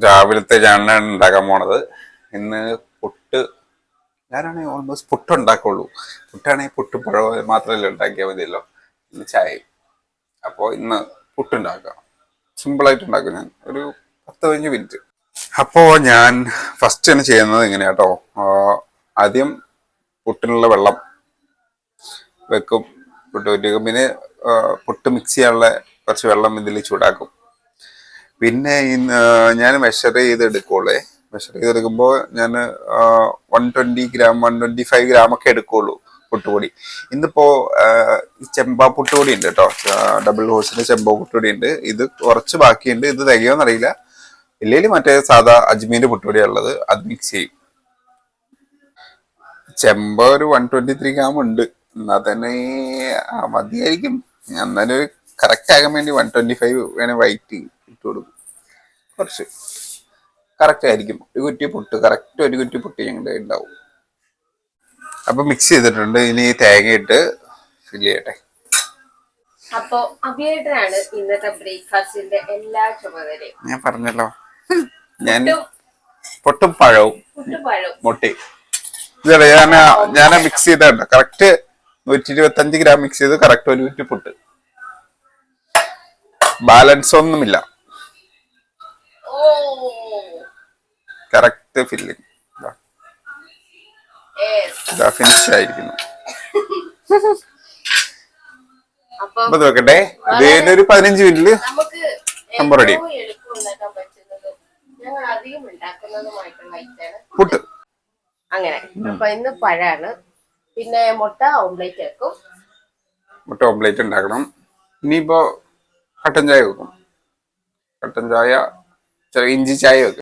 രാവിലത്തെ ഞാൻ ഉണ്ടാക്കാൻ പോണത് ഇന്ന് പുട്ട്. ഞാനാണെങ്കിൽ ഓൾമോസ്റ്റ് പുട്ട് ഉണ്ടാക്കുള്ളൂ. പുട്ടാണെങ്കിൽ പുട്ടും പഴവും മാത്രമല്ല ഉണ്ടാക്കിയാൽ മതിയല്ലോ. ഇന്ന് ചായയും. അപ്പോൾ ഇന്ന് പുട്ടുണ്ടാക്കാം. സിമ്പിളായിട്ട് ഉണ്ടാക്കും ഞാൻ. ഒരു 10-15 മിനിറ്റ്. അപ്പോൾ ഞാൻ ഫസ്റ്റ് തന്നെ ചെയ്യുന്നത് ഇങ്ങനെയാട്ടോ. ആദ്യം പുട്ടിനുള്ള വെള്ളം വെക്കും. പുട്ട് വെക്കും. പിന്നെ പുട്ട് മിക്സ് ചെയ്യാനുള്ള കുറച്ച് വെള്ളം ഇതിൽ ചൂടാക്കും. പിന്നെ ഞാൻ മെഷർ ചെയ്തെടുക്കുള്ളേ. മെഷർ ചെയ്തെടുക്കുമ്പോൾ ഞാൻ 120 ഗ്രാം 125 ഗ്രാം ഒക്കെ എടുക്കുള്ളൂ പുട്ടുപൊടി. ഇന്നിപ്പോ ചെമ്പ പുട്ടുപൊടി ഉണ്ട് കേട്ടോ. ഡബിൾ ഹോഴ്സിന്റെ ചെമ്പ പുട്ടുപൊടി ഉണ്ട്. ഇത് കുറച്ച് ബാക്കിയുണ്ട്. ഇത് തികയോന്നറിയില്ല. ഇല്ലെങ്കിൽ മറ്റേ സാധാ അജ്മീന്റെ പുട്ടുപൊടിയാണ് ഉള്ളത്. അത് മിക്സ് ചെയ്യും. ചെമ്പ ഒരു 123 ഗ്രാം ഉണ്ട്. എന്നാൽ തന്നെ മതിയായിരിക്കും. എന്നാലും ഒരു കറക്റ്റ് ആകാൻ വേണ്ടി 125 വേണേൽ വൈറ്റ് ഇട്ട് കൊടുക്കും. കുറച്ച് കറക്റ്റ് ആയിരിക്കും. ഒരു കുറ്റി പുട്ട് കറക്റ്റ് ഒരു കുറ്റി പുട്ട് ഞങ്ങളുടെ ഉണ്ടാവും. അപ്പൊ മിക്സ് ചെയ്തിട്ടുണ്ട്. ഇനി തേങ്ങയിട്ട് ഫില്ല് ചെയ്യട്ടെ. അപ്പൊ അഭിയേട്ടനാണ് ഇന്നത്തെ ബ്രേക്ക്ഫാസ്റ്റിന്റെ എല്ലാ ചുമതലയും. ഞാൻ പറഞ്ഞല്ലോ, ഞാൻ പൊട്ടും പഴവും മുട്ടയും ഇതല്ല ഞാൻ മിക്സ് ചെയ്തണ്ട. കറക്റ്റ് 125 ഗ്രാം മിക്സ് ചെയ്ത് കറക്റ്റ് ഒരു കുറ്റി പുട്ട്. ബാലൻസ് ഒന്നുമില്ല. Correct filling. ഫിനിഷ് ആയിരിക്കുന്നു. അപ്പൊ നോക്കട്ടെ. ഇതിനൊരു 15 മിനിറ്റില് സംഭവം റെഡി. പുട്ട് അങ്ങനെ. അപ്പൊ ഇന്ന് പഴാണ്. പിന്നെ മുട്ട ഓംലേറ്റ് വെക്കും. മുട്ട ഓംലേറ്റ് ഉണ്ടാക്കണം. ഇനിയിപ്പോ കട്ടൻ ചായ വെക്കും. കട്ടൻ ചായ, ഇഞ്ചി ചായ വെക്കും.